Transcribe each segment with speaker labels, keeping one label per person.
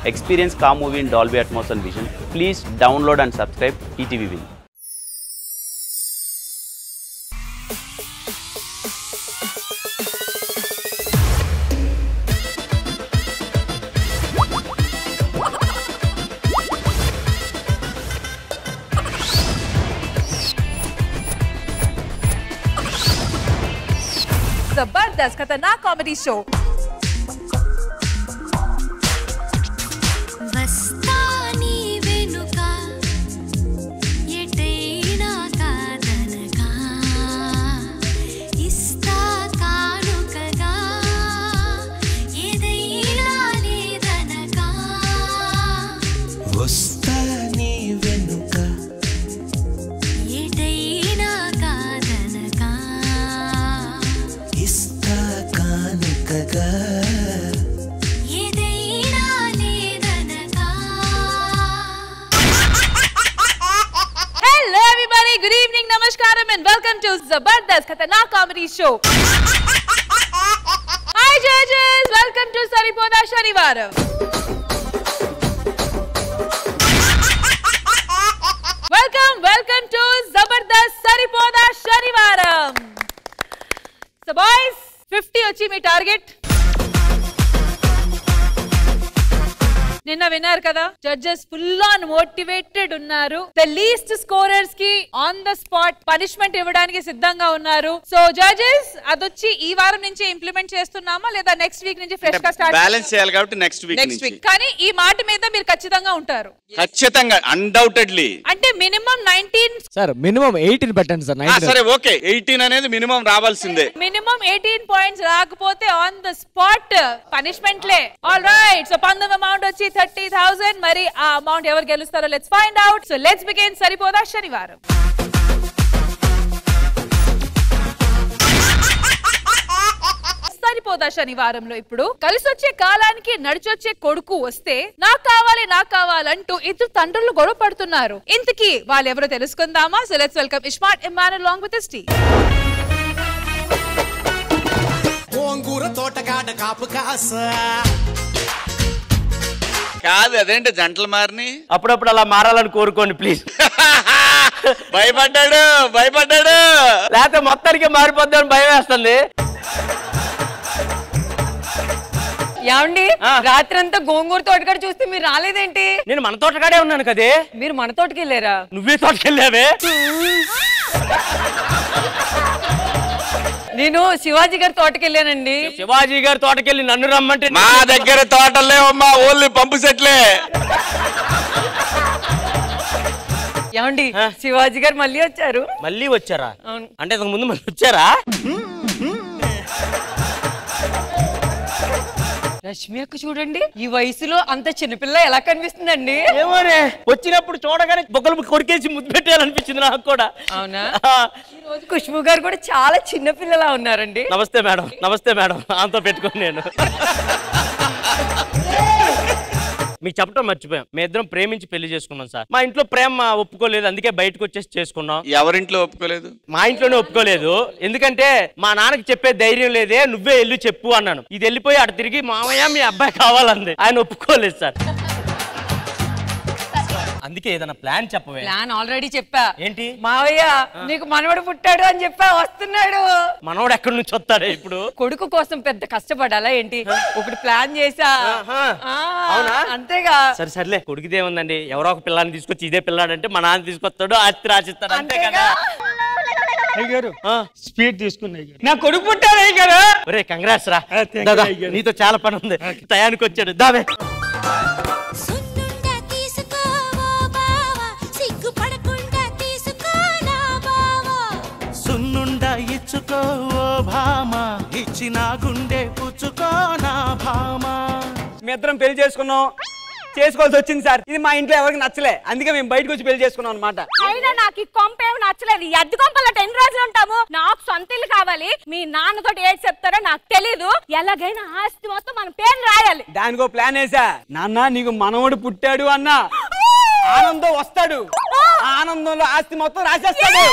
Speaker 1: Experience Car movie in Dolby Atmos and Vision. Please download and subscribe ETV Win.
Speaker 2: जबरदस्त खतरनाक comedy show and welcome to Zabardast Khatternak Comedy Show. Hi judges, welcome to Saripoda Shanivaram. Welcome to Zabardast Saripoda Shanivaram. So boys, 50 వచ్చి మీ target. నిన్న విన్నారు కదా, judges full on motivated ఉన్నారు. The least scorers కి on the spot punishment ఇవ్వడానికి సిద్ధంగా ఉన్నారు. So judges అదొచ్చి ఈ వారం నుంచి ఇంప్లిమెంట్ చేస్తున్నామా లేదా నెక్స్ట్ వీక్ నుంచి ఫ్రెష్ గా స్టార్ట్
Speaker 3: బ్యాలెన్స్ చేయాలి కాబట్టి నెక్స్ట్ వీక్
Speaker 2: కానీ ఈ మాట మీద మీరు ఖచ్చితంగా ఉంటారు.
Speaker 3: ఖచ్చితంగా అన్డౌటెడ్లీ
Speaker 2: అంటే మినిమం 19
Speaker 4: సార్ మినిమం 18 పెట్టండి సార్.
Speaker 3: సరే ఓకే 18 అనేది మినిమం రావాల్సిందే.
Speaker 2: మినిమం 18 పాయింట్స్ రాకపోతే ఆన్ ద స్పాట్ పనిష్మెంట్లే. ఆల్ రైట్, సో పందెం అమౌంట్ వచ్చి 30,000. మరి ఆ అమౌంట్ ఎవరు గెలుస్తారో let's find out. So let's begin Saripodhaa Sanivaaram. సరిపోదా శనివారంలో ఇప్పుడు కలిసొచ్చే కాలానికి నడిచొచ్చే కొడుకు వస్తే నాకు కావాలంటూ ఇద్దరు తండ్రులు గొడవ పడుతున్నారు. ఇంతకీ వాళ్ళెవరో తెలుసుకుందామా? So let's welcome iSmart Immanuel along with his team.
Speaker 5: గోంగూర తోటగాడ కాపు కాస
Speaker 3: కాదు, అదేంటి జంటలు మారిని
Speaker 1: అప్పుడప్పుడు అలా మారాలని కోరుకోండి ప్లీజ్.
Speaker 3: భయపడ్డాడు
Speaker 1: లేకపోతే మొత్తానికి మారిపోద్దని భయం వేస్తుంది.
Speaker 6: ఏమండి, రాత్రంతా గోంగూర తోటకాడ చూస్తే మీరు రాలేదేంటి?
Speaker 1: నేను మన తోటకాడే ఉన్నాను కదే.
Speaker 6: మీరు మన తోటకి వెళ్ళారా?
Speaker 1: నువ్వే తోటకెళ్ళావే.
Speaker 6: నేను శివాజీ గారి తోటకి వెళ్ళానండి.
Speaker 1: శివాజీ గారి తోటకెళ్ళి నన్ను రమ్మంటే
Speaker 3: మా దగ్గర తోటలే అమ్మా, ఓన్లీ పంపు సెట్లే.
Speaker 6: ఏమండి, శివాజీ గారు మళ్ళీ వచ్చారు.
Speaker 1: మళ్ళీ వచ్చారా? అంటే ఇంతకు ముందు మళ్ళీ వచ్చారా?
Speaker 6: రష్మి అక్క చూడండి, ఈ వయసులో అంత చిన్నపిల్ల ఎలా కనిపిస్తుందండి?
Speaker 1: ఏమోనే, వచ్చినప్పుడు చూడగానే బొక్కలు కొరికేసి ముద్దు పెట్టాలనిపించింది నాకు కూడా.
Speaker 6: అవునా? ఈ రోజు ఖుష్బూ గారు కూడా చాలా చిన్న పిల్లలా ఉన్నారండి.
Speaker 1: నమస్తే మేడం ఆంతో పెట్టుకుని నేను మీకు చెప్పడం మర్చిపోయాం. మీ ఇద్దరం ప్రేమించి పెళ్లి చేసుకున్నాం సార్. మా ఇంట్లో ప్రేమ ఒప్పుకోలేదు, అందుకే బయటకు వచ్చేసి చేసుకున్నాం.
Speaker 3: ఎవరింట్లో ఒప్పుకోలేదు?
Speaker 1: మా ఇంట్లోనే ఒప్పుకోలేదు. ఎందుకంటే మా నాన్నకి చెప్పే ధైర్యం లేదే, నువ్వే వెళ్ళి చెప్పు అన్నాను. ఇది వెళ్ళిపోయి అటు తిరిగి మామయ్య మీ అబ్బాయి కావాలంది, ఆయన ఒప్పుకోలేదు సార్. అందుకే ఏదైనా ప్లాన్ చెప్పవే.
Speaker 6: ప్లాన్ ఆల్రెడీ చెప్పా.
Speaker 1: ఏంటి?
Speaker 6: మావయ్య నీకు మనవడు పుట్టాడు అని చెప్పా, వస్తున్నాడు.
Speaker 1: మనవడు ఎక్కడి నుంచి వస్తాడే ఇప్పుడు?
Speaker 6: కొడుకు కోసం పెద్ద కష్టపడాలా ఏంటి? ఒకటి ప్లాన్ చేసా.
Speaker 1: అవునా?
Speaker 6: అంతేగా.
Speaker 1: సర్లే, కొడుకుదే ఉందండి. ఎవరో ఒక పిల్లాన్ని తీసుకొచ్చి ఇదే పిల్లాడంటే మా నాన్న తీసుకొస్తాడు, ఆస్తి రాసిస్తాడు, అంతే కదా.
Speaker 4: స్పీడ్ తీసుకున్నాయి నా కొడుకు పుట్టాడు అయ్యారు.
Speaker 1: ఒరే కంగ్రాట్స్ రా, నీతో చాలా పని ఉంది. టయానికి వచ్చాడు, దావే.
Speaker 7: సున్నుండ ఇచ్చుకో ఓ భామ, ఇచ్చిన గుండె పుచ్చుకో నా భామ.
Speaker 4: మీ ఇద్దరం పెళ్లి చేసుకోవాల్సి వచ్చింది సార్. ఇది మా ఇంట్లో ఎవరికి నచ్చలే, అందుకే మేము బయటకు వచ్చి పెళ్లి చేసుకున్నాం అనమాట.
Speaker 8: అయినా నాకు ఈ కొంప ఏమి నచ్చలేదు. ఈ అద్దె కొంపలో 10 రోజులు ఉంటాము. నాకు సొంత ఇల్లు కావాలి. మీ నాన్నతో ఏది చెప్తారో నాకు తెలీదు. ఎలాగైనా ఆస్తి మొత్తం మన పేరు రాయాలి.
Speaker 4: దానికో ప్లాన్ వేసా. నాన్న నీకు మనవడు పుట్టాడు అన్న ఆనందం వస్తాడు, ఆనందంలో ఆస్తి మొత్తం రాసేస్తాడు.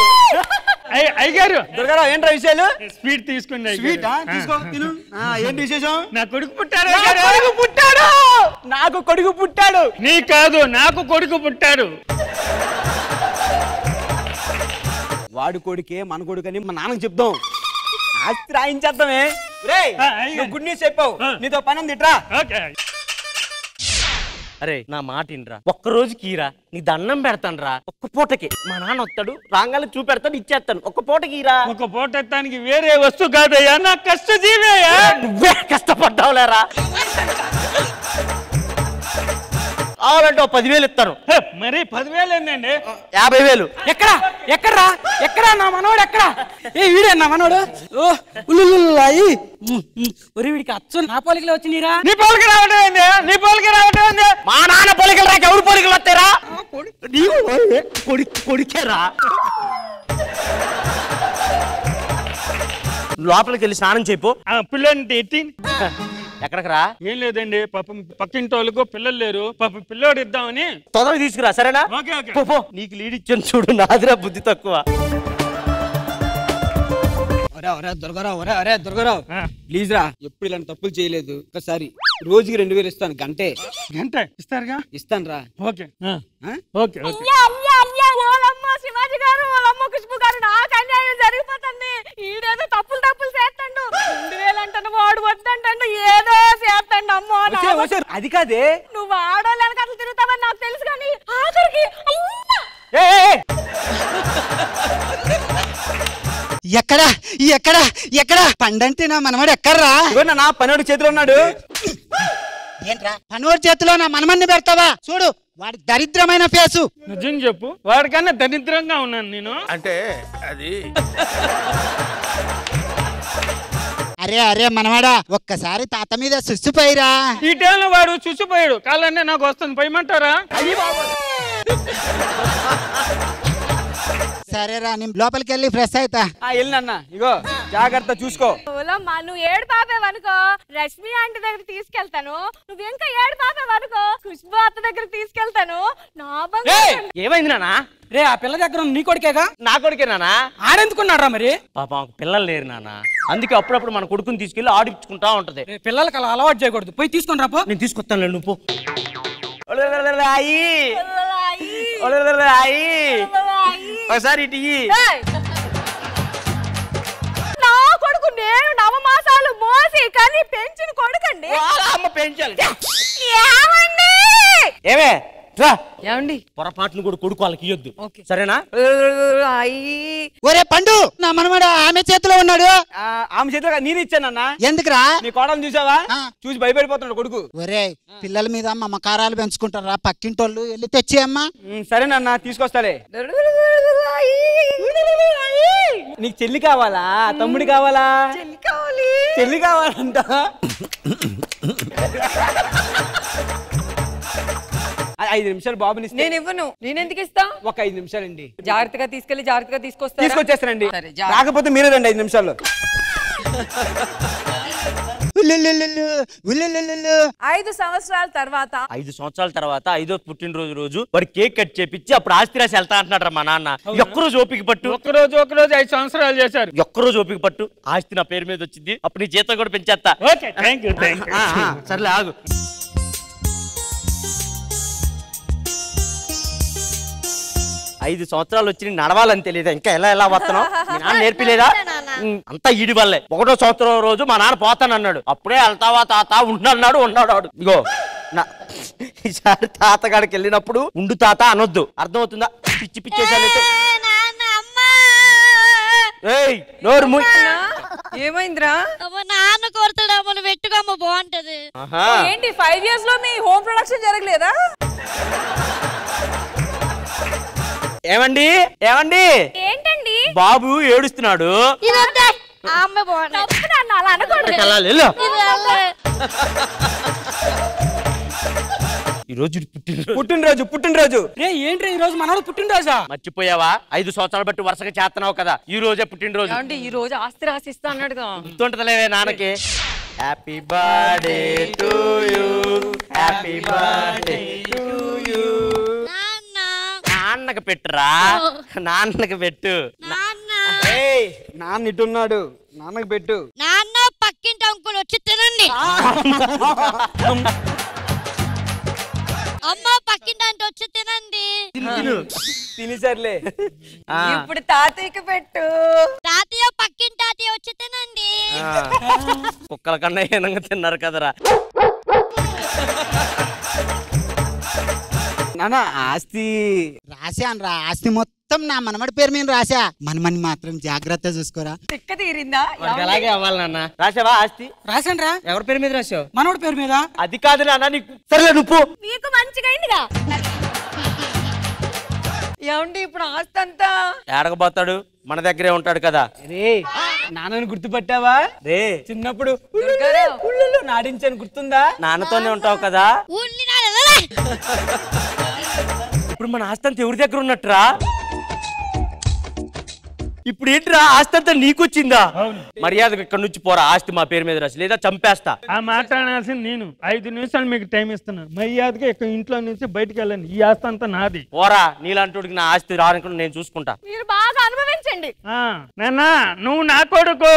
Speaker 9: అయ్యగారు
Speaker 4: దుర్గారావు ఏంట్రా విషయాలు?
Speaker 9: స్వీట్ తీసుకోండి.
Speaker 4: స్వీట్ తీసుకో తిను. ఏంటి విశేషం?
Speaker 9: నా కొడుకు పుట్టాడు.
Speaker 4: నాకు కొడుకు పుట్టాడు.
Speaker 9: నీ కాదు, నాకు కొడుకు పుట్టాడు.
Speaker 4: వాడు కొడుకే మన కొడుకు అని మా నాన్నకు చెప్దాం. ఆస్తి రాయించేద్దామే. గుడ్ న్యూస్ చెప్పావు, నీతో పని ఉంది. ఇట్రా.
Speaker 1: అరే నా మాట ఇన్రా, ఒక్క రోజుకి ఈరా, నీ దండం పెడతాను రా. ఒక్క పూటకి మా నాన్న వస్తాడు, రాగానే చూపెడతాడు, ఇచ్చేస్తాను. ఒక్క పూటకి ఈరా.
Speaker 9: ఒక పూట ఎత్తానికి వేరే వస్తువు కాదయ్యా, నా కష్టజీవయ్యా.
Speaker 1: నువ్వే కష్టపడ్డావులేరా. కావాలంటే 10,000 ఇస్తాను.
Speaker 9: మరి 10,000 ఏంటండి?
Speaker 1: 50,000.
Speaker 4: ఎక్కడా నా మనోడు? ఎక్కడా? వీడే నా మనోడు. వీడికి అచ్చు నా పోలికలు వచ్చినీరా.
Speaker 9: నీ పోలికి రావడం ఏంది? నీ పోలికి రావడం ఏంది?
Speaker 1: మా నాన్న పోలికలు రాక ఎవరు పోలికలు వస్తారా? కొడుకేరా. లోపలికి వెళ్ళి స్నానం చేయిపో.
Speaker 9: పిల్లంటే ఎత్తి
Speaker 1: ఎక్కడికి రా?
Speaker 9: ఏం లేదండి, పాపం పక్కింటి వాళ్ళకు పిల్లలు లేరు, పాపం పిల్లోడు ఇద్దామని.
Speaker 1: తొందరగా తీసుకురా, సరేనా? పో. నీకు లీడ్ ఇచ్చాను చూడు, నాదిరా బుద్ధి తక్కువ.
Speaker 4: దుర్గారావు ప్లీజ్ రా, ఎప్పుడు ఇలాంటి తప్పులు చేయలేదు. ఒకసారి రోజుకి 2,000 ఇస్తాను. గంట
Speaker 9: ఇస్తారుగా?
Speaker 4: ఇస్తాను రా.
Speaker 9: ఓకే.
Speaker 8: శివాజీ గారు, వాళ్ళమ్మ ఖుష్బు గారు, నాకు అన్యాయం జరిగిపోతుంది. ఈడేదో తప్పులు చేస్తాడు. 2,000 అంటాను, వాడు వద్దంటాడు, ఏదో చేస్తాడు. అమ్మో
Speaker 4: అది కాదే,
Speaker 8: నువ్వు ఆడోళ్ళు వెనకాల తిరుగుతావని నాకు తెలుసు, కానీ ఆఖరికి
Speaker 10: ఎక్కడా పండంటే నా మనవాడు ఎక్కడ్రా?
Speaker 4: నా పనివాడు చేతిలో ఉన్నాడు.
Speaker 10: ఏంట్రా పనివాడి చేతిలో నా మనమన్ని పెడతావా? చూడు వాడి దరిద్రమైన ఫేసు.
Speaker 9: నిజం చెప్పు, వాడికన్నా దరిద్రంగా ఉన్నాను నేను.
Speaker 3: అంటే అది
Speaker 10: అరే మనవాడా, ఒక్కసారి తాత మీద సుచ్చిపోయిరా.
Speaker 9: ఈ టైంలో వాడు చూసిపోయాడు. కాలంటే నాకు వస్తుంది, పోయమంటారా?
Speaker 10: సరేరా, నేను లోపలికి వెళ్ళి ఫ్రెష్ అవుతా.
Speaker 4: వెళ్ళినన్నా, ఇగో జాగ్రత్త చూసుకో.
Speaker 8: నువ్వు ఏడు పాపేవనుకో రష్మి ఆంటీ దగ్గర తీసుకెళ్తాను. నువ్వు ఇంకా ఏడు పాపేవనుకో ఖుష్బు అత్త దగ్గర తీసుకెళ్తాను.
Speaker 1: ఏమైంది నానా?
Speaker 4: రే ఆ పిల్ల దగ్గర నీ కొడుకేగా?
Speaker 1: నా కొడుకే నానా.
Speaker 4: ఆడెందుకున్నారా మరి?
Speaker 1: పాప పిల్లలు లేరు నానా, అందుకే అప్పుడప్పుడు మన కొడుకుని తీసుకెళ్లి ఆడిపించుకుంటా ఉంటది.
Speaker 4: పిల్లలకి అలా అలవాటు చేయకూడదు. పోయి తీసుకుని రాపో.
Speaker 1: నేను తీసుకొస్తాను, నువ్వు పో. ఒకసారి ఇటు
Speaker 8: నా కొడుకు నేను 9 మాసాలు మోసి కానీ పెంచిన కొడుకండి.
Speaker 1: అమ్మ పెంచాలి.
Speaker 8: ఏమే
Speaker 6: ఏమండి?
Speaker 1: పొరపాటును కూడా కొడుకు వాళ్ళకి ఇయ్యొద్దు, సరేనా?
Speaker 10: ఒరే పండు, నా మనవాడు ఆమె చేతిలో ఉన్నాడు.
Speaker 4: ఆమె చేతిలో నేను ఇచ్చానన్నా.
Speaker 10: ఎందుకురా?
Speaker 4: నీ కోడలు చూసావా? చూసి భయపడిపోతున్నాడు కొడుకు.
Speaker 10: ఒరే పిల్లల మీద మమకారాలు పెంచుకుంటారా పక్కింటోళ్ళు? వెళ్ళి తెచ్చేయమ్మా.
Speaker 4: సరేనన్నా, తీసుకొస్తాలే. నీకు చెల్లి కావాలా తమ్ముడు కావాలా? చెల్లి కావాలంట. ఐదు నిమిషాలు బాబుని
Speaker 6: నేను ఇవ్వను. నేనెందుకు ఇస్తా?
Speaker 4: ఒక 5 నిమిషాలండి.
Speaker 6: జాగ్రత్తగా తీసుకెళ్లి జాగ్రత్తగా
Speaker 4: తీసుకొచ్చేస్తానండి. రాకపోతే మీరే రండి 5 నిమిషాల్లో.
Speaker 2: 5 సంవత్సరాల తర్వాత
Speaker 1: 5 సంవత్సరాల తర్వాత 5వ పుట్టినరోజు రోజు వాడు కేక్ కట్ చేపించి అప్పుడు ఆస్తి రాసి వెళ్తా అంటున్నాడు మా నాన్న. ఒక్కరోజు ఓపిక పట్టు.
Speaker 9: ఒక్కరోజు 5 సంవత్సరాలు చేశారు.
Speaker 1: ఒక్కరోజు ఓపిక పట్టు, ఆస్తి నా పేరు మీద వచ్చింది. అప్పుడు నీ జీతం కూడా పెంచేస్తా. సర్లే ఆగు. ఐదు సంవత్సరాలు వచ్చి నడవాలని తెలియదు, ఇంకా ఎలా వస్తున్నావు? మీ నాన్న నేర్పిలేదా? అంతా ఈడి వల్లే. 1వ సంవత్సరం రోజు మా నాన్న పోతానన్నాడు. అప్పుడే వెళ్తావా తాత? ఉన్నాడు. ఇగో ఈసారి తాతగాడికి వెళ్ళినప్పుడు ఉండు తాత అనొద్దు, అర్థమవుతుందా? పిచ్చేసాలైతే.
Speaker 6: ఏమైందిరా?
Speaker 8: నాన్న కోరుతాడమ్మ, పెట్టుకోమ్మ, బాగుంటది.
Speaker 2: ఏంటి 5 years లో మీ హోమ్ ప్రొడక్షన్ జరగలేదా?
Speaker 1: ఏమండి
Speaker 8: ఏంటండి?
Speaker 1: బాబు ఏడుస్తున్నాడు. ఈరోజు
Speaker 4: పుట్టినరోజు. ఏంటి ఈ రోజు మనోడు పుట్టినరోజా?
Speaker 1: మర్చిపోయావా? 5 సంవత్సరాలు బట్టి వరుసగా చేస్తున్నావు కదా, ఈ రోజే పుట్టినరోజు.
Speaker 6: ఈ రోజు ఆస్తి రాసిస్తా అన్నాడుగా.
Speaker 1: గుర్తుంటలేవే నాన్నకి? Happy birthday to you, happy birthday to you. నాన్నకి పెట్టురా, నాన్నకి పెట్టు.
Speaker 4: నాన్న ఇటున్నాడు, నాన్నకి పెట్టు.
Speaker 11: నాన్న పక్కింటి అంకుల్ వచ్చి తినండి. అమ్మ పక్కింటి అంటే వచ్చి తినండి.
Speaker 4: తినేసర్లే.
Speaker 6: ఇప్పుడు తాతయ్యకి పెట్టు.
Speaker 11: తాతయ్య పక్కింటి తాతయ్య వచ్చి తినండి.
Speaker 1: కుక్కల కన్నా ఏనంగా తిన్నారు కదరా.
Speaker 4: నాన్న ఆస్తి
Speaker 10: రాశాను రా, ఆస్తి మొత్తం నా మనమడి పేరు మీద రాశా. మనమని మాత్రం జాగ్రత్త చూసుకోరా.
Speaker 6: తిక్క తీరిందా?
Speaker 1: అలాగే అవ్వాలి నాన్న. రాసావా ఆస్తి?
Speaker 10: రాశాను రా.
Speaker 1: ఎవరి పేరు మీద రాసావు?
Speaker 10: మనవడి పేరు మీద.
Speaker 1: అది కాదు నాన్న నీకు. సరేలే నువ్వు.
Speaker 8: మీకు మంచిగా అయిందిగా.
Speaker 6: ఏమండి ఇప్పుడు ఆస్తి అంతా
Speaker 1: ఏడకపోతాడు, మన దగ్గరే ఉంటాడు కదా.
Speaker 4: రే నాన్నని గుర్తుపట్టావా? రే చిన్నప్పుడు నాడించాను, గుర్తుందా?
Speaker 1: నాన్నతోనే ఉంటావు కదా.
Speaker 11: ఊళ్ళి నాన్న
Speaker 1: ఇప్పుడు మన ఆస్తి అంతా ఎవరి దగ్గర ఉన్నట్టురా? ఇప్పుడు ఏంటిరా ఆస్తి అంతా నీకొచ్చిందా? మర్యాదగా ఇక్కడ నుంచి పోరా, ఆస్తి మా పేరు మీద రాసి, లేదా చంపేస్తా.
Speaker 9: ఆ మాట్లాడాల్సింది నేను. 5 నిమిషాలు మీకు టైం ఇస్తున్నాను. మర్యాదగా ఇక్కడ ఇంట్లో నుంచి బయటికి వెళ్ళండి. ఈ ఆస్తి అంతా నాది.
Speaker 1: పోరా, నీలాంటి నా ఆస్తి రానుకుని నేను చూసుకుంటా.
Speaker 8: మీరు బాగా అనుభవించండి.
Speaker 9: నాన్న నువ్వు నా కొడుకు.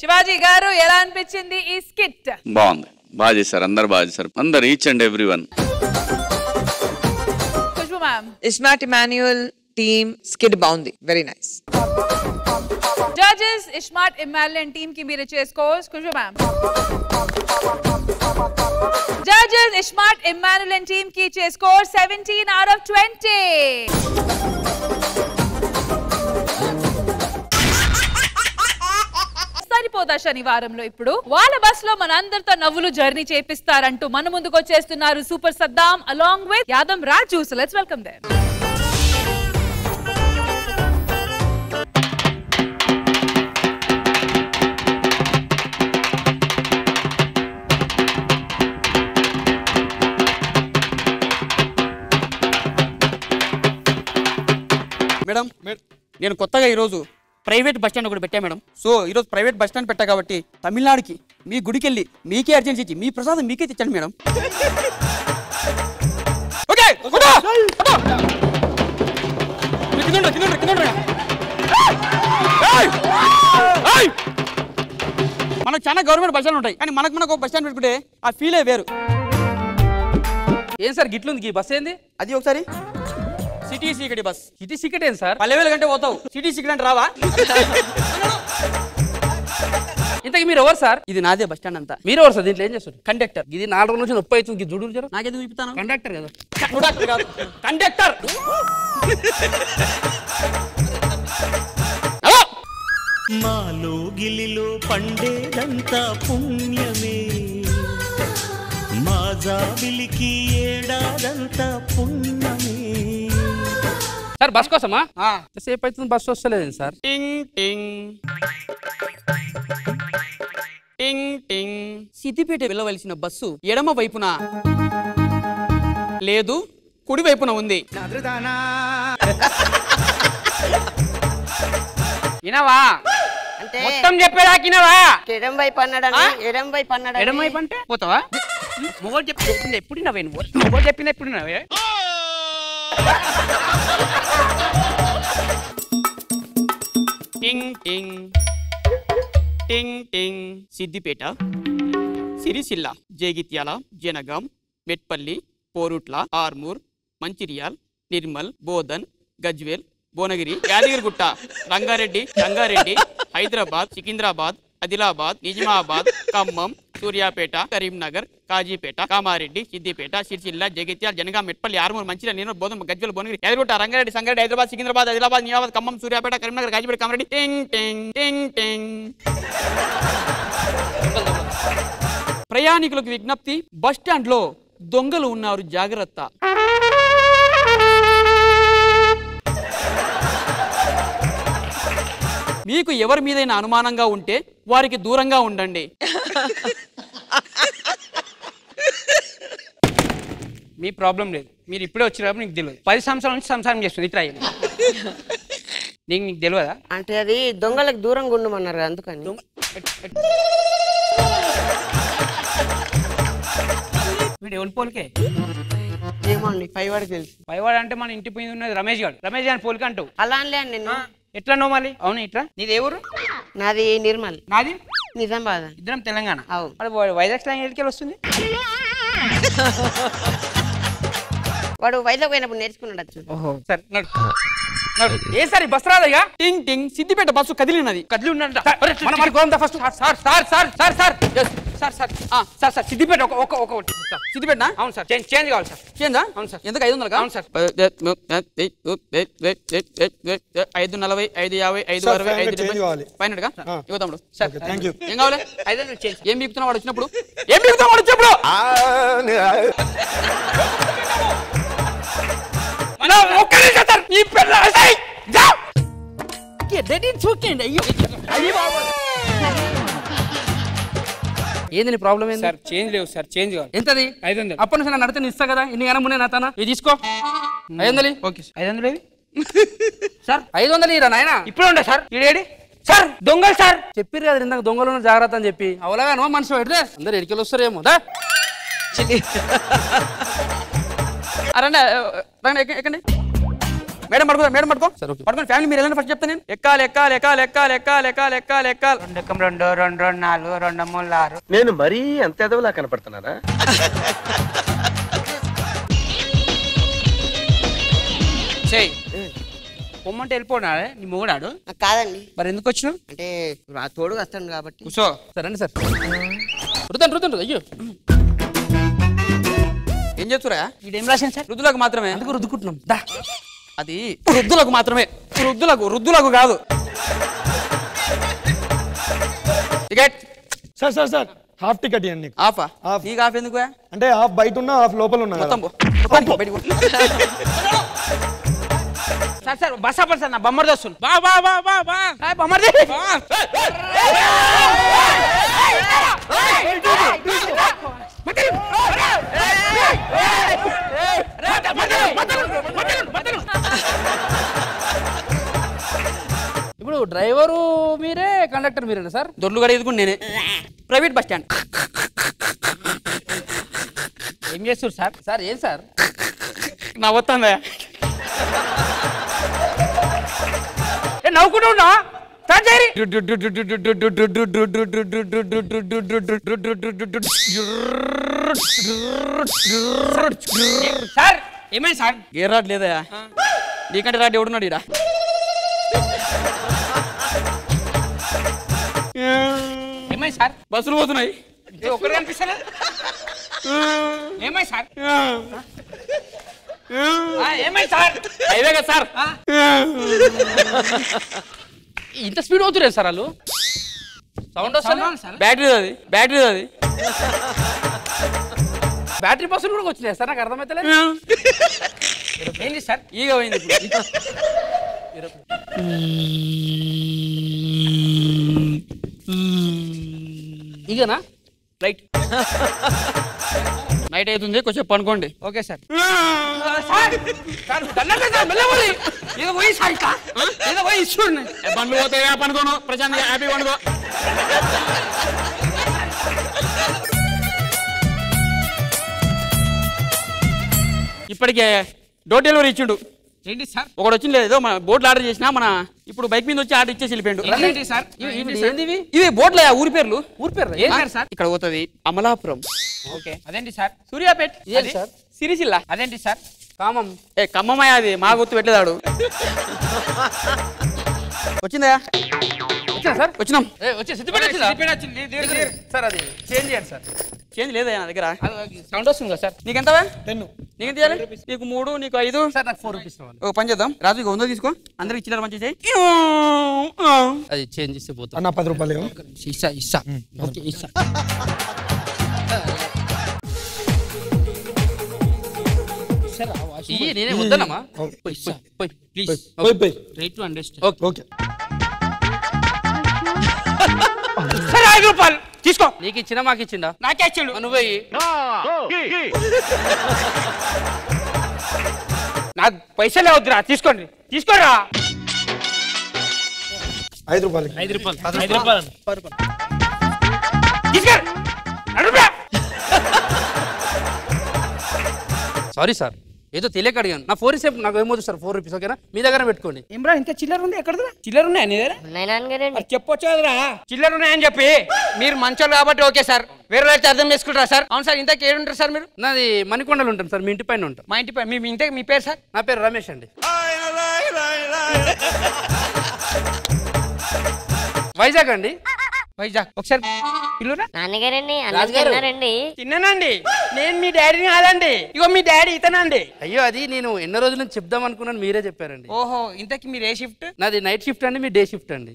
Speaker 2: శివాజీ గారు ఎలా అనిపించింది ఈ స్కిట్?
Speaker 3: బాగుంది, బాగా చేశారు, అందరు బాగా చేశారు, అందరు each and every one.
Speaker 2: Khushbu ma'am.
Speaker 6: ISmart Immanuel team skit బాగుంది, very nice.
Speaker 2: Judges iSmart Immanuel team కి మీరు ఇచ్చే scores. Khushbu ma'am. Judges iSmart Immanuel team కి ఇచ్చే స్కోర్ 17 out of 20. సరిపోదా శనివారంలో ఇప్పుడు వాళ్ళ బస్ లో మనందరితో నవ్వులు జర్నీ చేపిస్తారంటూ మన ముందుకు వచ్చేస్తున్నారు super Saddam along with Yadav Raju. So let's welcome them.
Speaker 12: Madam నేను కొత్తగా ఈరోజు ప్రైవేట్ బస్ స్టాండ్ ఒకటి పెట్టా మేడం. సో ఈరోజు ప్రైవేట్ బస్ స్టాండ్ పెట్టా కాబట్టి తమిళనాడుకి మీ గుడికి వెళ్ళి మీకే అర్జెన్సీ ఇచ్చి మీ ప్రసాదం మీకే తెచ్చాను మేడం. ఓకే మనకు చాలా గవర్నమెంట్ బస్ స్టాండ్ ఉంటాయి, కానీ మనకు ఒక బస్ స్టాండ్ పెట్టుకుంటే ఆ ఫీలే వేరు. ఏం సార్ గిట్లుంది ఈ బస్ ఏంది? అది ఒకసారి సిటీ సీకటి బస్. సిటీ సీకట్ ఏంది సార్? 10,000 గంటే పోతావు, సిటీ సీకట్ అంటే రావా? ఇంతకీ మీరు ఎవరు సార్? ఇది నాదే బస్ స్టాండ్ అంతా. మీరు ఎవరు సార్? దీంట్లో ఏం చేస్తారు? కండక్టర్. ఇది 4 రోజుల నుంచి నొప్పి అవుతుంది, జుడు జరు నాకేది చూపిస్తాను. కండక్టర్ కదా, కండక్టర్ కాదు, కండక్టర్.
Speaker 7: మాలో గిలిలో పండేదంతా పుణ్యమే, మా జాబిలికి ఏడాదంతా పుణ్యమే.
Speaker 12: సార్ బస్ కోసమా? సేపు అవుతుంది, బస్సు వస్తలేదు సార్. టింగ్ టింగ్ టింగ్ టింగ్. సిద్దిపేట వెళ్ళవలసిన బస్సు ఎడమ వైపున లేదు, కుడి వైపున ఉంది. వినవా?
Speaker 1: అంటే
Speaker 12: మొత్తం చెప్పేదాకినవా?
Speaker 1: ఎడం వైపు అన్నాడు, ఎడం వైపు అన్నాడు.
Speaker 12: ఎడమ వైపు అంటే పోతావా? మొగోడు చెప్పింది ఎప్పుడు నవ్వే, మొగోడు చెప్పింది ఎప్పుడు నవ్వే. టింగ్ టింగ్ టింగ్ టింగ్. సిద్దిపేట, సిరిసిల్ల, జగిత్యాల, జనగాం, మెట్పల్లి, పోరుట్ల, ఆర్మూర్, మంచిర్యాల్, నిర్మల్, బోధన్, గజ్వేల్, భువనగిరి, యాదగిరిగుట్ట, రంగారెడ్డి, రంగారెడ్డి, హైదరాబాద్, సికింద్రాబాద్, ఆదిలాబాద్, నిజామాబాద్, ఖమ్మం, సూర్యాపేట, కరీంనగర్, కాజీపేట, కామారెడ్డి, సిద్దిపేట, సిరిసిల్ల, జగిత్యాల, జనగాం, మెట్పల్లి, ఆర్మూర్, మంచిర్యాల, నిర్మల్, బోధన్, గజ్వేల్, భువనగిరి, యాదగిరిగుట్ట, రంగారెడ్డి, సంగారెడ్డి, హైదరాబాద్, సికింద్రాబాద్, ఆదిలాబాద్, నిజామాబాద్, ఖమ్మం, సూర్యాపేట, కరీంనగర్, కాజీపేట, కామారెడ్డి. టింగ్ టింగ్ టింగ్ టింగ్. ప్రయాణికులకు విజ్ఞప్తి, బస్ స్టాండ్ లో దొంగలు ఉన్నారు, జాగ్రత్త. మీకు ఎవరి మీదైనా అనుమానంగా ఉంటే వారికి దూరంగా ఉండండి. మీ ప్రాబ్లం లేదు, మీరు ఇప్పుడే వచ్చినప్పుడు నీకు తెలియదు. 10 సంవత్సరాల నుంచి సంసారం చేస్తుంది ఇట్లా నీకు తెలియదా?
Speaker 1: అంటే అది దొంగలకు దూరంగా ఉండమన్నారు అందుకని.
Speaker 12: వీడు ఎవరి పోలికే
Speaker 13: ఏమో అండి పైవాడికి తెలుసు.
Speaker 12: పైవాడు అంటే మన ఇంటి పోయింది ఉన్నది రమేష్ గారు. రమేష్ గారి పోలిక అంటావు.
Speaker 13: అలా అనలే అండి నేను.
Speaker 12: ఎట్లా నో మళ్ళీ? అవును ఇట్లా. నీది ఏ ఊరు?
Speaker 13: నాది నిర్మల్.
Speaker 12: నాది
Speaker 13: నిజామాబాద్.
Speaker 12: ఇద్దరం తెలంగాణ.
Speaker 13: అవును.
Speaker 12: వైజాగ్ స్లాంగ్ ఎక్కడికి వస్తుంది?
Speaker 13: వాడు వైజాగ్ పోయినప్పుడు నేర్చుకున్నాడు.
Speaker 12: ఓహో సరే నడు నడు. ఏ సార్ ఈ బస్ రాదయ్యా? టింగ్ టింగ్ సిద్దిపేట బస్సు కదిలినది. కదిలి ఉన్నది first. Sir sir sir sir sir sir sir sir sir Siddipet ఒక సిద్దిపేట. అవును సార్. చేంజ్ కావాలి సార్. చేంజా? అవును సార్. ఎందుకు 500? అవును సార్. 540 550 560 570 ఇవ్వ తమ్ముడు. సార్ ఏం కావాలి? 500 చేంజ్. ఏం బీపుతున్నావు వాడు వచ్చినప్పుడు? ఏం బీపుతున్నావు వాడు వచ్చినప్పుడు? ఏంది నీ ప్రాబ్లం ఏంది? సార్ చేంజ్ లేవు సార్. చేంజ్ కావాలి. ఎంతది? 500. అప్పటి నుంచి నన్ను అడితే నేను ఇస్తా కదా. ఇన్ని గనమునే నా తన ఇది తీసుకో. 500. ఓకే 500 ఏవి సార్? 500 ఇరా నాయన. ఇప్పుడు ఉండే సార్. ఈడేడి సార్? దొంగలు సార్. చెప్పిరు కదా ఇందాక దొంగలు జాగ్రత్త అని చెప్పి. అవలాగా నో మనిషి పెడితే అందరు ఎడికెళ్ళి వస్తారేమో. దా రండి రండి ఎక్కండి. మేడం పడుకో. మేడం పడుకో. పడుకోండి. ఫ్యామిలీ మీరు వెళ్ళండి. ఫస్ట్ చెప్తా నేను. ఎక్కాలి ఎక్కాలి ఎక్కాలి ఎక్కాలి ఎక్కాలి ఎక్కాలి ఎక్కాలి ఎక్కాలి. 2 ఎక్కం 2 2 2 4 2 3 6.
Speaker 1: నేను మరీ అంత ఎదవలా కనపడుతున్నారా?
Speaker 12: చెయ్యి పొమ్మంటే వెళ్ళిపోనా నీ మొగుడాడు?
Speaker 13: కాదండి.
Speaker 12: మరి ఎందుకు వచ్చినావు?
Speaker 13: అంటే తోడుగా వస్తాను కాబట్టి.
Speaker 12: కూర్చో. సరే సార్. రుద్దండి రుద్దండి. అయ్యో ఏం చేస్తురా? ఇదేం రాశాను సార్? రుద్దులకు మాత్రమే. అందుకు రుద్దుకుంటున్నాం. దా అది వృద్ధులకు మాత్రమే. వృద్ధులకు కాదు. Ticket
Speaker 9: sir sir sir half ticket ఇవ్వండి.
Speaker 12: హాఫ్ నీకు హాఫ్ ఎందుకు?
Speaker 9: అంటే హాఫ్ బయట ఉన్నా హాఫ్ లోపల ఉన్నా.
Speaker 12: సార్ సార్ బస్ ఆపండి సార్. నా బొమ్మర్ది వస్తుంది. బా బా బా బా బా బొమ్మర్ది. ఇప్పుడు డ్రైవరు మీరే, కండక్టర్ మీరేనా సార్? దొర్లు గడ ఎదుగుండి నేనే. Private bus stand. ఏం చేస్తారు సార్? సార్ ఏం సార్ నవ్వుతుందా? నవ్వుకుంటూ ఉన్నా సార్. ఏమైంది సార్? గేర్ రాడ్ లేదా? నీకంటే రాడ్ ఎవడున్నాడు ఈడ? ఏమైంది సార్? బస్సులు పోతున్నాయి. ఒక్కరు కనిపిస్తారా? ఏమైంది సార్? ఏమైంది సార్? హైవే కదా సార్. ఇంత స్పీడ్ అవుతున్నారు సార్ వాళ్ళు. సౌండ్ వస్తుంది. బ్యాటరీ అది బ్యాటరీ బస్సులు కూడా వచ్చినాయి సార్. నాకు అర్థమైతలేదు. ఏంటి సార్? ఈగ పోయింది. ఈగనా? రైట్. నైట్ అవుతుంది, కొంచెం పనుకోండి. Okay sir. బండ్లు పోతే పనుకోను. ప్రశాంత్ హ్యాపీ పనుకో. ఇప్పటికే డోర్ డెలివరీ ఇచ్చిండు. ఏంటి సార్? ఒకటి వచ్చింది లేదు. మన బోట్లు ఆర్డర్ చేసినా మన ఇప్పుడు బైక్ మీద వచ్చి ఆర్డర్ ఇచ్చేసి వెళ్ళిపోయాడు. ఇవి బోట్ల ఊరి పేర్లు. సార్ ఇక్కడ పోతుంది అమలాపురం. ఓకే అదేంటి సార్? సూర్యాపేట్. సార్ సిరిసిల్ల. అదేంటి సార్? ఖమ్మం. ఖమ్మమయ్య అది మా గుర్తు పెట్టలేదాడు. వచ్చిందా? సార్ వచ్చినాం. సార్ అది చేంజ్ చేయండి సార్. చేంజ్ లేదా నా దగ్గర? సౌండ్ వస్తుంది కదా సార్. నీకెంత? 10. నీకెంత ఇవ్వాలి? నీకు 3, నీకు 5. సార్ నాకు 4 రూపీస్. ఓ పని చేద్దాం. రాజు 100 తీసుకో. అందరికి ఇచ్చినారు మంచి చేయి. అది చేంజ్ చేస్తే పోతా. నా 10 రూపాయలు ఇస్తా. ఓకే ఇస్తా. నేనే వద్దనమ్మా. Please right to understand. Okay సరే 5 రూపాయలు తీసుకో. నీకు ఇచ్చినా మాకు ఇచ్చిందా? నాకే ఇచ్చిండు. నువ్వు నాకు పైసలే వద్దురా. తీసుకోండి తీసుకోరా.
Speaker 9: 5 రూపాయలు. 5 రూపాయలు. 5 రూపాయలు
Speaker 12: తీసుకో.
Speaker 14: సారీ సార్, ఏదో తెలియక అడిగాను. నా 4 సేపు నాకు ఏమవుతుంది సార్, 4 రూపీస్ ఓకేనా? మీ దగ్గర పెట్టుకోండి.
Speaker 4: ఏమ్రా ఇంకా చిల్లర ఉంది? ఎక్కడ చిల్లర ఉన్నాయా నీ దగ్గర? చెప్పొచ్చు కదరా చిల్లర ఉన్నాయని చెప్పి. మీరు మంచోళ్ళు కాబట్టి ఓకే సార్, వేరే అయితే అర్థం చేసుకుంటారా సార్? అవును సార్. ఇంతకు ఏడుంటారు సార్ మీరు?
Speaker 14: నాది మణికొండలు ఉంటాను సార్, మీ ఇంటి పైన ఉంటాం.
Speaker 4: మా ఇంటి పైన. మీ ఇంటి మీ పేరు సార్?
Speaker 14: నా పేరు రమేష్ అండి. వైజాగ్ అండి.
Speaker 4: వైజాగ్. ఒకసారి పిలురా.
Speaker 13: నాన్నగారండి
Speaker 4: తిన్నానండి. నేను మీ డాడీని కాదండి. ఇగో మీ డాడీ ఇతనండి.
Speaker 14: అయ్యో అది నేను ఎన్నో రోజుల నుంచి చెప్దాం అనుకున్నాను, మీరే చెప్పారండి.
Speaker 4: ఓహో, ఇంతకి మీరు ఏ షిఫ్ట్?
Speaker 14: నాది నైట్ షిఫ్ట్ అండి, మీ డే షిఫ్ట్ అండి.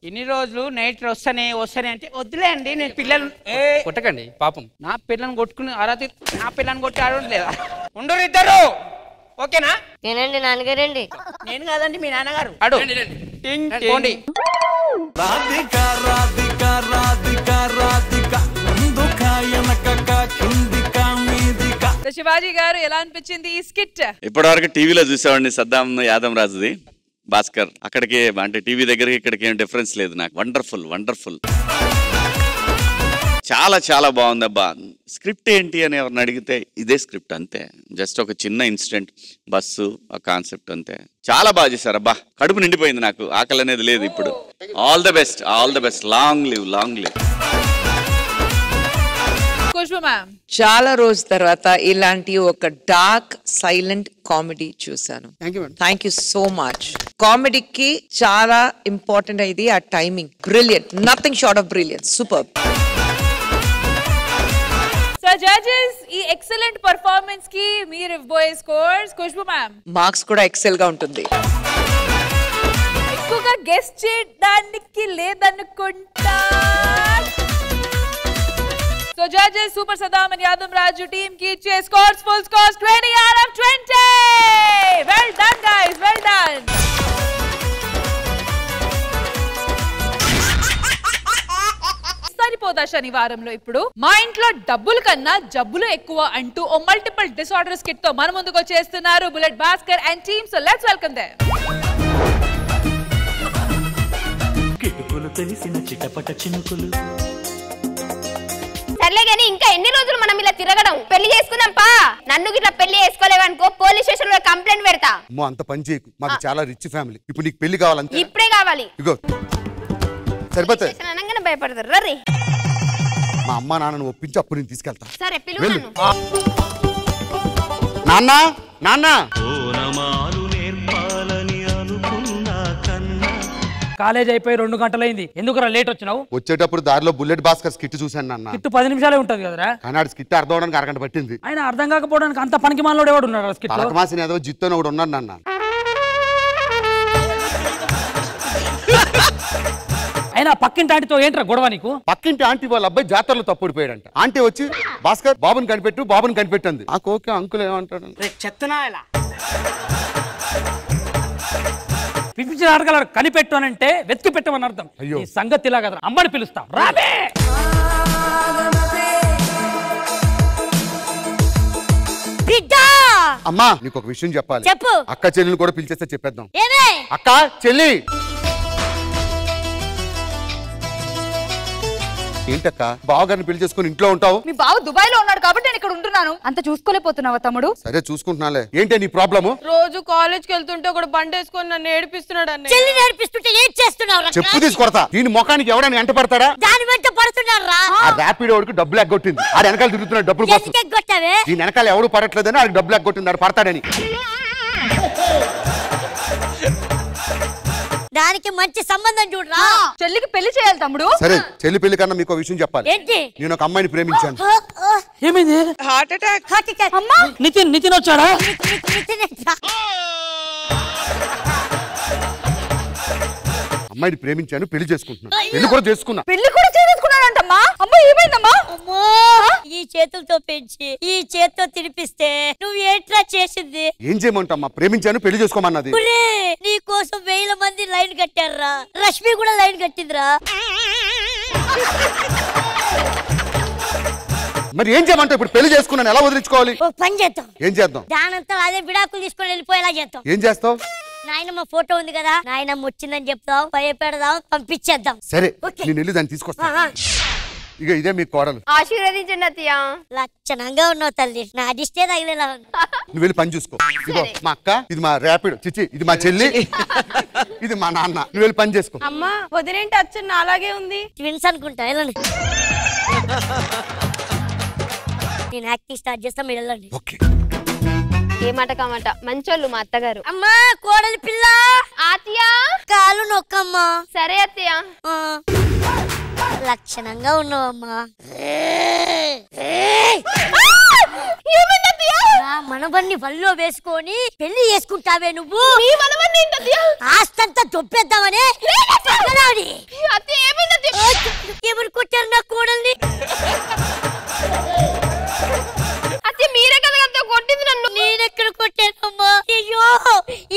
Speaker 4: ఇన్ని రోజులు నైట్ వస్తానే అంటే వద్దులే అండి. నేను పిల్లలు
Speaker 14: కొట్టకండి పాపం.
Speaker 4: నా పిల్లని కొట్టుకుని ఆరాతి, నా పిల్లని కొట్టి ఆడలేదా? ఉండరు ఇద్దరు. ఓకేనా?
Speaker 13: నేనండి నాన్నగారండి.
Speaker 4: నేను కాదండి, మీ నాన్నగారు. అడు పోండి.
Speaker 2: శివాజీ గారు ఎలా అనిపించింది ఈ స్కిట్?
Speaker 3: ఇప్పటివరకు టీవీలో చూసేవాడిని సద్దాం యాదం రాజుది భాస్కర్. అక్కడికి అంటే టీవీ దగ్గరికి ఇక్కడికి ఏం డిఫరెన్స్ లేదు నాకు. వండర్ఫుల్ వండర్ఫుల్, చాలా చాలా బాగుంది అబ్బా. స్క్రిప్ట్ ఏంటి అని ఎవరిని అడిగితే ఇదే స్క్రిప్ట్ అంతే. జస్ట్ ఒక చిన్న ఇన్సిడెంట్, బస్సు, ఆ కాన్సెప్ట్ అంతే. చాలా బాగా చేశారు అబ్బా. కడుపు నిండిపోయింది నాకు, ఆకలి అనేది లేదు ఇప్పుడు. All the best, all the best. Long live, long live.
Speaker 15: చాలా రోజు తర్వాత ఇలాంటి ఒక డార్క్ సైలెంట్ కామెడీ చూసాను. Thank you so much. కామెడీకి చాలా ఇంపార్టెంట్ అయింది ఆ timing. Brilliant, nothing short of brilliant. Super.
Speaker 2: So judges, ఈ ఎక్సలెంట్ పర్ఫార్మెన్స్ కి మీరు ఇవ్వబోయే స్కోర్స్. ఖుష్బూ మ్యామ్
Speaker 15: మార్క్స్ కూడా ఎక్సెల్ గా ఉంటుంది.
Speaker 2: ఎక్కువగా గెస్ట్ చేయడానికి లేదనుకుంటా. So judges, Super Saddam and Yadam Raju team ki iche scores, full scores 20 out of 20. Well done guys, well done. సరిపోదా శనివారంలో ఇప్పుడు మా ఇంట్లో డబ్బుల కన్నా జబ్బులు ఎక్కువ అంటూ ఓ మల్టిపుల్ డిసార్డర్ స్కిట్ తో మన ముందుకు వచ్చేస్తున్నారు bullet Bhaskar and team. So let's welcome them.
Speaker 7: కిటుకులు తెలిసిన చిటపట చినుకులు.
Speaker 8: సర్లే గానీ ఇంకా ఎన్ని రోజులు మనం ఇలా తిరగడం? పెళ్లి చేసుకుందాం పా. నన్ను గిట్లా పెళ్లి చేసుకోలేవనుకో పోలీస్ స్టేషన్ లో కంప్లైంట్ పెడతా.
Speaker 16: అమ్మో అంత పని చేయకు, మాకు చాలా రిచ్ ఫ్యామిలీ. ఇప్పుడు నీకు పెళ్లి కావాలంటే
Speaker 8: ఇప్పుడే కావాలి.
Speaker 16: ఇగో సరిపోతాయి.
Speaker 8: అనగానే భయపడతారు. రర్రి
Speaker 16: మా అమ్మ నాన్నను ఒప్పించి అప్పుడు నేను తీసుకెళ్తా.
Speaker 8: సరే పిలువు నన్ను.
Speaker 16: నాన్న నాన్న
Speaker 17: కాలేజ్ అయిపోయి 2 గంటలైంది, ఎందుకురా లేట్ వచ్చినావు?
Speaker 16: వచ్చేటప్పుడు దారిలో బుల్లెట్ భాస్కర్ స్కిట్ చూశాను నాన్న.
Speaker 17: స్కిట్ 10 నిమిషాలే ఉంటది కదరా.
Speaker 16: కానీ స్కిట్ అర్థం అవడానికి అరగంట పట్టింది.
Speaker 17: ఆయన అర్థం కాకపోవడానికి అంత పనికి మాలోడు ఎవడు ఉన్నాడు స్కిట్ లో?
Speaker 16: తలకమాసిన ఏదో జిత్తోని ఒకడు ఉన్నాడు నాన్న.
Speaker 17: అయినా పక్కింటి ఆంటీతో ఏంట్రా గొడవ నీకు?
Speaker 16: పక్కింటి ఆంటీ వాళ్ళ అబ్బాయి జాతరలో తప్పుడిపోయాడంట. ఆంటీ వచ్చి భాస్కర్ బాబుని కనిపెట్టు, బాబుని కనిపెట్టింది. ఆ కోకే అంకుల్ ఏమంటాడు?
Speaker 4: చెత్తనా ఇలా
Speaker 17: పిలిపించిన అడగలరు, కనిపెట్టు అని అంటే వెతికి పెట్టమని అర్థం. ఈ సంగతి ఇలా కదా, అమ్మని పిలుస్తాం రాబే.
Speaker 16: అమ్మా నీకు ఒక విషయం చెప్పాలి.
Speaker 8: చెప్పు.
Speaker 16: అక్క చెల్లిని కూడా పిలిచేస్తే చెప్పేద్దాం.
Speaker 8: ఏమే
Speaker 16: అక్క చెల్లి. ఏంటక్క బావగారిని పెళ్లి చేసుకుని ఇంట్లో ఉంటావు?
Speaker 6: మీ బావ దుబాయ్ లో ఉన్నాడు కాబట్టి నేను ఇక్కడ ఉంటున్నాను. అంత చూసుకోలేకపోతున్నావా తమ్ముడు?
Speaker 16: సరే చూసుకుంటున్నాలే. ఏంటి నీ ప్రాబ్లము?
Speaker 6: రోజు కాలేజ్ కి వెళ్తుంటే ఒకడు బండి వేసుకొని నన్ను ఏడిపిస్తున్నాడు. అన్న
Speaker 11: చెల్లి నేర్పిస్తుంటే ఏం చేస్తున్నావు?
Speaker 16: చెప్పు తీసుకొడతా. దీని ముఖానికి ఎవడని ఎంట పడతాడా?
Speaker 11: దాని వెంట పడుతున్నారా?
Speaker 16: ఆ ర్యాపిడ్ వాడికి డబ్బులు ఎగ్గొట్టింది. ఆడ వెనకాల తిరుగుతున్నాడు డబ్బులు కోసం. దీని వెనకాల ఎవడు పడట్లేదని ఆడికి డబ్బులు ఎగ్గొట్టింది. ఆడు పడతాడని.
Speaker 11: దానికి మంచి సంబంధం చూడరా.
Speaker 6: చెల్లికి పెళ్లి చేయాలి తమ్ముడు.
Speaker 16: సరే చెల్లి పెళ్లి కన్నా మీకు విషయం చెప్పాలి.
Speaker 11: ఏంటి?
Speaker 16: నేను ఒక అమ్మాయిని ప్రేమించాను.
Speaker 17: ఏమైంది?
Speaker 11: Heart attack. అమ్మా
Speaker 17: నితిన్ వచ్చాడా?
Speaker 16: అమ్మాయిని ప్రేమించాను, పెళ్లి చేసుకుంటున్నా. పెళ్లి కూడా చేసుకున్నా.
Speaker 6: పెళ్లి కూడా చేసుకున్నాడంటమ్మా. అమ్మా ఏమైందమ్మా?
Speaker 11: అమ్మో ఈ చేతులతో పెంచి ఈ చేత్తో తినిపిస్తే నువ్వు ఏంట్రా చేసింది?
Speaker 16: ఏం చేయమంటామ్మా? ప్రేమించాను, పెళ్లి చేసుకోమన్నది.
Speaker 11: నీ కోసం 1000 మంది లైన్ కట్టారా. రష్మి కూడా లైన్ కట్టిందిరా.
Speaker 16: మరి ఏం చేయమంటావు? ఇప్పుడు పెళ్లి చేసుకున్నాను, ఎలా వదిలించుకోవాలి?
Speaker 11: ఓ పని చేద్దాం.
Speaker 16: ఏం చేద్దాం?
Speaker 11: దానంతా అదే విడాకులు తీసుకొని వెళ్ళిపోయేలా చేద్దాం.
Speaker 16: ఏం చేస్తావు?
Speaker 11: నాయనమ్మ ఫోటో ఉంది కదా, నాయనమ్మ వచ్చిందని చెప్తాం, భయపెడదాం, పంపించేద్దాం.
Speaker 16: సరే నేను వెళ్ళి దాన్ని తీసుకొస్తా. ఇక ఇదే మీ కోడలు.
Speaker 11: ఆశీర్వదించండి అత్తయ్య. లక్షణంగా ఉన్నావు తల్లి, నా అడిస్తే తగిలేలా.
Speaker 16: నువ్వు వెళ్ళి పని చూసుకో. ఇదిగో మా అక్క, ఇది మా ర్యాపిడ్, చిచి ఇది మా చెల్లి, ఇది మా నాన్న. నువ్వు వెళ్ళి పని చేసుకో.
Speaker 8: అమ్మా వదిలేంటి అచ్చన్న అలాగే ఉంది.
Speaker 11: ట్విన్స్ అనుకుంటా, వెళ్ళండి. నేను యాక్టింగ్ స్టార్ట్ చేస్తా, మీరు వెళ్ళండి.
Speaker 8: ఏ మాట కామాట మంచోళ్ళు మా అత్తగారు.
Speaker 11: అమ్మా కోడలి పిల్ల.
Speaker 8: ఆత్య
Speaker 11: కాలు నొక్కమ్మా.
Speaker 8: సరే అత్తయ్య.
Speaker 11: లక్షణంగా ఉన్నావమ్మా. మనవన్ని వల్లో వేసుకొని పెళ్లి చేసుకుంటావే నువ్వు. ఆస్తంతా దొబ్బేద్దామనే ఎవరు కొట్టారు నా కోడల్ని?
Speaker 8: మీరే కదా కొట్టింది నన్ను.
Speaker 11: నేనెక్కడ కొట్టానమ్మా? అయ్యో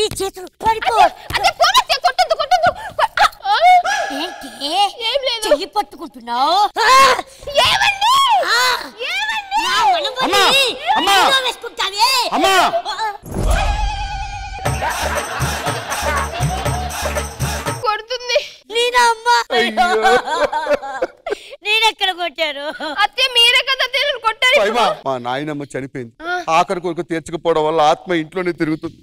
Speaker 11: ఈ చేతులు పడిపో. ఏంటి చెయ్యి పట్టుకుంటున్నావు? వేసుకుంటావే.
Speaker 8: కొడుతుంది
Speaker 11: నేనా అమ్మా? నేనెక్కడ కొట్టాను?
Speaker 8: అత్తే మీరే కదా కొట్టారు.
Speaker 16: మా నాయనమ్మ చనిపోయింది. ఆఖరి కొరకు తీర్చకపోవడం వల్ల ఆత్మ ఇంట్లోనే తిరుగుతుంది.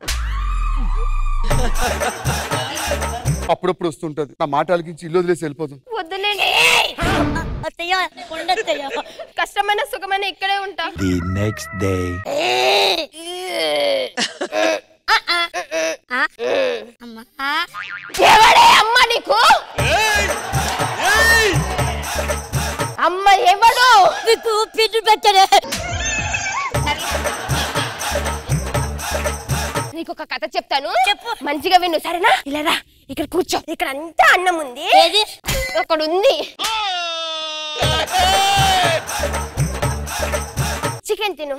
Speaker 16: అప్పుడప్పుడు వస్తుంటది. నా మాట అలిగించి ఇల్లు వదిలేసి వెళ్ళిపోతుంది.
Speaker 8: వద్దులేండి
Speaker 11: అత్తయ్య, ఉండత్తయ్య.
Speaker 8: కష్టమైన సుఖమైన ఇక్కడే ఉంటా.
Speaker 18: The next day.
Speaker 8: ఎవడే అమ్మ నీకు? అమ్మ ఎవడు
Speaker 11: నీకు పిన్ను పెట్టడే?
Speaker 8: నీకు ఒక కథ చెప్తాను, చెప్పు మంచిగా విను సరేనా? ఇలా ఇక్కడ కూర్చో. ఇక్కడ అంతా అన్నం ఉంది. అక్కడ ఉంది చికెన్ తిను.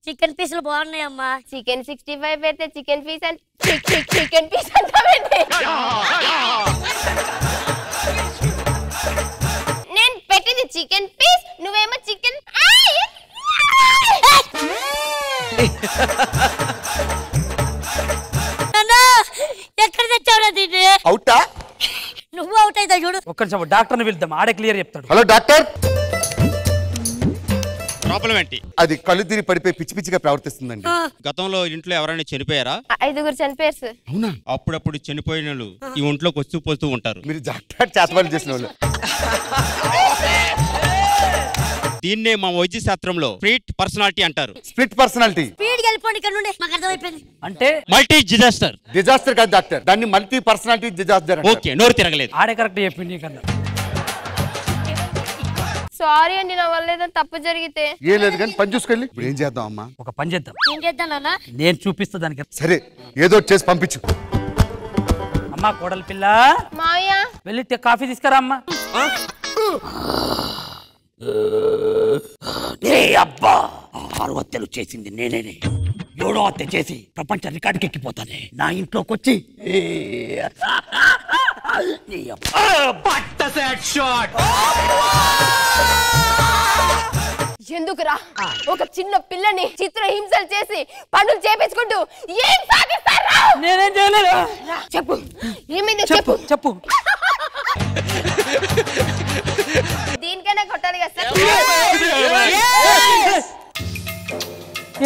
Speaker 11: చికెన్ పీసులు బాగున్నాయమ్మా.
Speaker 8: చికెన్ 65 పెడితే చికెన్ పీస్ అంటే చికెన్ పీస్ అంటావేంటి? నేను పెట్టింది చికెన్ పీస్, నువ్వేమో చికెన్.
Speaker 11: ఎక్కడ తెచ్చావురా దీన్ని?
Speaker 16: అవుటా?
Speaker 11: నువ్వు అవుట్ అయితే చూడు.
Speaker 17: ఒక్క నిమిషం డాక్టర్ని వెళ్దాం, ఆడే క్లియర్ చెప్తాడు.
Speaker 16: Hello doctor.
Speaker 19: ప్రాబ్లం ఏంటి?
Speaker 16: అది కళ్ళు తిరిగి పడిపోయి పిచ్చి పిచ్చిగా ప్రవర్తిస్తుందండి.
Speaker 19: గతంలో ఇంట్లో ఎవరైనా చనిపోయారా?
Speaker 8: 5 చనిపోయారు సార్.
Speaker 16: అవునా?
Speaker 19: అప్పుడప్పుడు చనిపోయిన వాళ్ళు ఈ ఒంట్లోకి వస్తూ పోతూ ఉంటారు.
Speaker 16: మీరు డాక్టర్ చేతబడి చేసిన వాళ్ళు.
Speaker 19: దీన్నే మా వైద్య శాస్త్రంలో స్ప్లిట్ పర్సనాలిటీ అంటారు.
Speaker 16: Split personality.
Speaker 11: స్పీడ్ వెళ్ళిపోండి ఇక్కడ నుండి, మాకు అర్థమైపోయింది.
Speaker 17: అంటే
Speaker 19: మల్టీ డిజాస్టర్.
Speaker 16: డిజాస్టర్ కాదు డాక్టర్, దాన్ని మల్టీ పర్సనాలిటీ డిజాస్టర్.
Speaker 19: ఓకే, నోరు తిరగలేదు.
Speaker 17: ఆడే కరెక్ట్ చెప్పింది నీకన్నా.
Speaker 8: సారీ అండి, నా వల్ల ఏదో తప్పు జరిగితే.
Speaker 16: ఏం లేదు కానీ పని చూసుకెళ్ళి. ఇప్పుడు ఏం చేద్దాం అమ్మా?
Speaker 17: ఒక పని చేద్దాం.
Speaker 11: ఏం చేద్దాం నాన్న?
Speaker 17: నేను చూపిస్తా దానికి.
Speaker 16: సరే ఏదో చేసి పంపించు.
Speaker 17: అమ్మా కోడలి పిల్ల,
Speaker 8: మావయ్య
Speaker 17: వెళ్ళి కాఫీ తీసుకురా అమ్మా. అబ్బా 6 హత్యలు చేసింది నేనే, 7వ హత్య చేసి ప్రపంచ రికార్డుకి ఎక్కిపోతానే. నా ఇంట్లోకి వచ్చి
Speaker 8: ఎందుకురా ఒక చిన్న పిల్లని చిత్రహింసలు చేసి పనులు చేపించుకుంటూ ఏం సాధిస్తారా?
Speaker 17: నేనేం చేయలేదు.
Speaker 8: చెప్పు ఏమైందో చెప్పు.
Speaker 17: చెప్పు.
Speaker 8: దీనికైనా కొట్టాలి కదా సార్.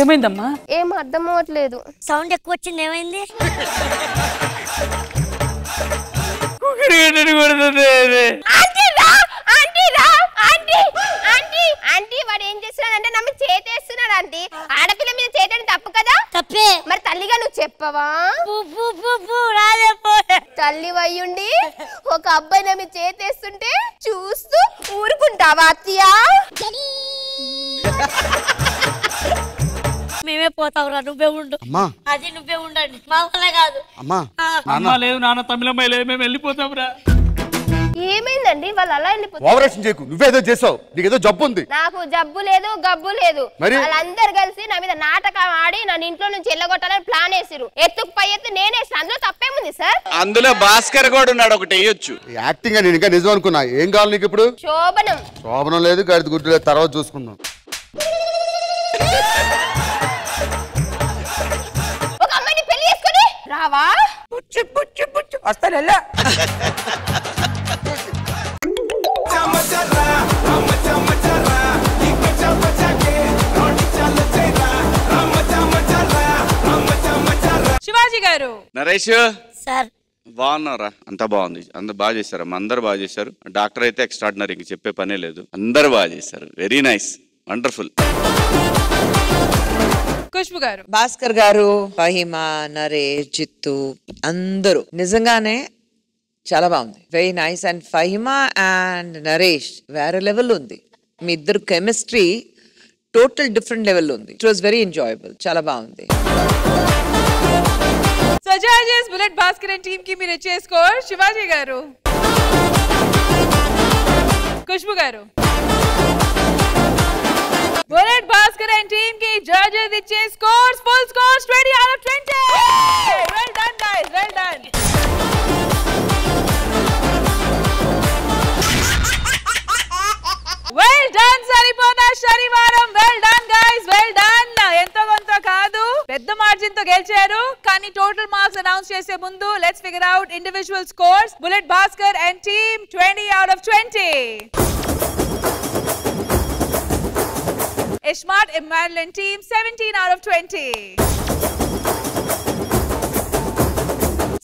Speaker 17: ఏమైందమ్మా?
Speaker 8: ఏం అర్థం అవ్వట్లేదు.
Speaker 11: సౌండ్ ఎక్కువ వచ్చింది, ఏమైంది?
Speaker 8: వాడు ఏం చేస్తున్నాడంటే నా మీద చేతేస్తున్నాడు. ఆంటీ ఆడపిల్ల మీద చేతని తప్పు కదా?
Speaker 11: తప్పే.
Speaker 8: మరి తల్లిగా నువ్వు చెప్పవా? తల్లి వయ్యుండి ఒక అబ్బాయి నా మీద చేతేస్తుంటే చూస్తూ ఊరుకుంటావా అత్తయ్య?
Speaker 11: మేమే పోతావురా, నువ్వే ఉండు. అది నువ్వే ఉండండి, మా వల్ల కాదు.
Speaker 17: అమ్మా లేదు, నాన్న తమిళమ్మాయి లేదు, మేము వెళ్ళిపోతాం రా.
Speaker 8: ఏమైందండి? వాళ్ళు అలా వెళ్ళిపోతారు.
Speaker 16: ఓవరాక్షన్ చేయకు, నువ్వేదో చేసావు, నీకేదో జబ్బు ఉంది.
Speaker 8: నాకు జబ్బు లేదు, గబ్బు లేదు.
Speaker 16: మరి?
Speaker 8: వాళ్ళందరూ కలిసి నా మీద నాటకం ఆడి నన్ను ఇంట్లో నుంచి వెళ్ళగొట్టాలని ప్లాన్ వేసిరు. ఎత్తుకు పై ఎత్తు నేనేసి, అందులో తప్పేముంది సార్?
Speaker 3: అందులో భాస్కర్ కూడా ఉన్నాడు, ఒకటి వేయొచ్చు.
Speaker 16: యాక్టింగ్ నేను ఇంకా నిజం అనుకున్నా. ఏం కావాలి నీకు ఇప్పుడు?
Speaker 8: శోభనం.
Speaker 16: శోభనం లేదు, గడిది గుడ్డు లేదు, తర్వాత చూసుకుందాం.
Speaker 8: ఒక అమ్మాయిని పెళ్లి చేసుకుని రావా?
Speaker 4: వస్తాను.
Speaker 3: నరేష్
Speaker 11: సార్
Speaker 3: బాగున్నారా? అంతా బాగుంది, అంత బాగా చేశారు, అందరు బాగా చేశారు. డాక్టర్ అయితే ఎక్స్ట్రాడినరీ, ఇంక చెప్పే పనే లేదు, అందరు బాగా చేశారు. Very nice, wonderful.
Speaker 2: ఖుష్బు గారు,
Speaker 15: భాస్కర్ గారు, ఫహిమా, నరేష్, జిత్తు అందరూ నిజంగానే చాలా బాగుంది. Very nice. And Fahima and Naresh వేరే లెవెల్ ఉంది. మీ ఇద్దరు కెమిస్ట్రీ టోటల్ డిఫరెంట్ లెవెల్ ఉంది. ఇట్ వాస్ వెరీ ఎంజాయబుల్, చాలా బాగుంది.
Speaker 2: So judges bullet Bhaskar and team కి మీరు ఇచ్చే score Shivaji garu, Khushbu garu. Bullet Bhaskar and team కి జడ్జెస్ ఇచ్చే scores full scores 20 out of 20. Well done guys, well done. Well done Saripodhaa Sanivaaram. Well done guys, well done. ఎంతో కొంత కాదు, పెద్ద మార్జిన్ తో గెలిచారు. కానీ టోటల్ మార్క్స్ అనౌన్స్ చేసే ముందు let's figure out individual scores. Bullet Bhaskar and team 20 out of 20. Smart Maryland team 17 out of 20.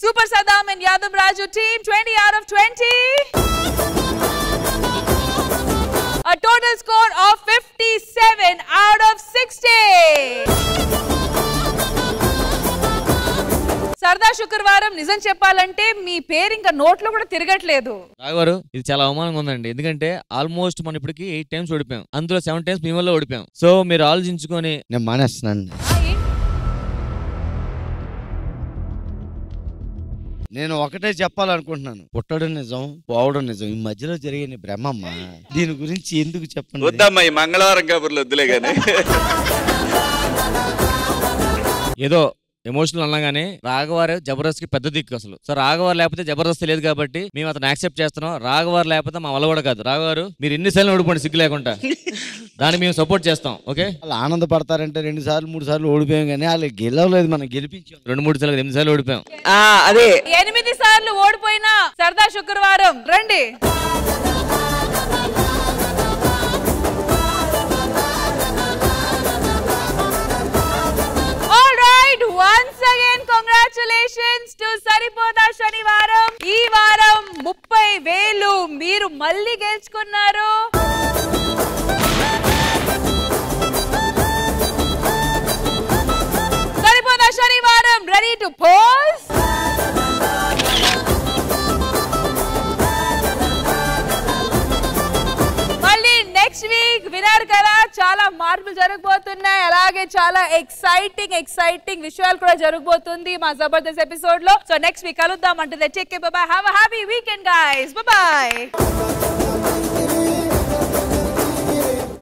Speaker 2: Super Saddam and Yadav Raju team 20 out of 20. A total score of 57 out of 60. సరదా శుక్రవారం నిజం చెప్పాలంటే మీ పేరు ఇంకా నోట్లో కూడా తిరగట్లేదు.
Speaker 18: రాఘవారు, ఇది చాలా అవమానంగా ఉందండి. ఎందుకంటే ఆల్మోస్ట్ మనం ఇప్పటికి 8 times ఓడిపోయాం, అందులో 7 times మీ వల్ల ఓడిపోయాం. సో మీరు ఆలోచించుకొని
Speaker 1: నేను మానేస్తున్నాను. నేను ఒకటే చెప్పాలనుకుంటున్నాను, పుట్టడం నిజం, పోవడం నిజం, ఈ మధ్యలో జరిగిన బ్రహ్మమ్మ. దీని గురించి ఎందుకు చెప్పండి?
Speaker 3: వద్దమ్మా, ఈ మంగళవారం కబుర్లు వద్దులే కానీ.
Speaker 18: ఏదో ఎమోషనల్ అనగానే రాఘవారు జబర్దస్త్ కి పెద్ద దిక్కు అసలు. సో రాఘవారు లేకపోతే జబర్దస్త్ లేదు కాబట్టి మేము అతను యాక్సెప్ట్ చేస్తున్నాం. రాఘవారు లేకపోతే మా వల్ల కూడా కాదు. రాఘవారు మీరు ఎన్నిసార్లు ఓడిపోండి సిగ్గు లేకుండా, దాన్ని మేము సపోర్ట్ చేస్తాం. ఓకే,
Speaker 1: వాళ్ళు ఆనందపడతారంటే 2 సార్లు 3 సార్లు ఓడిపోయాం, కానీ వాళ్ళు గెలవలేదు, మనం గెలిపించాం.
Speaker 18: 2-3 సార్లు 8 సార్లు ఓడిపోయాం.
Speaker 15: అదే
Speaker 2: 8 సార్లు ఓడిపోయినా సరదా శుక్రవారం రండి. Once again, congratulations to Saripota Shanivaram. ఈ వారం 30,000 మీరు మళ్ళీ గెలుచుకున్నారు. Saripota Shanivaram, ready to pose? మళ్ళీ నెక్స్ట్ వీక్ వినర్ కదా, చాలా మార్పులు జరగబోతున్నాయి. అలాగే చాలా ఎక్సైటింగ్ విషయాలు కూడా జరగబోతుంది మా జబర్దస్త్ ఎపిసోడ్ లో. సో నెక్స్ట్ వీక్ కలుద్దాం. అంటే take care, by by, have a happy weekend guys, by by.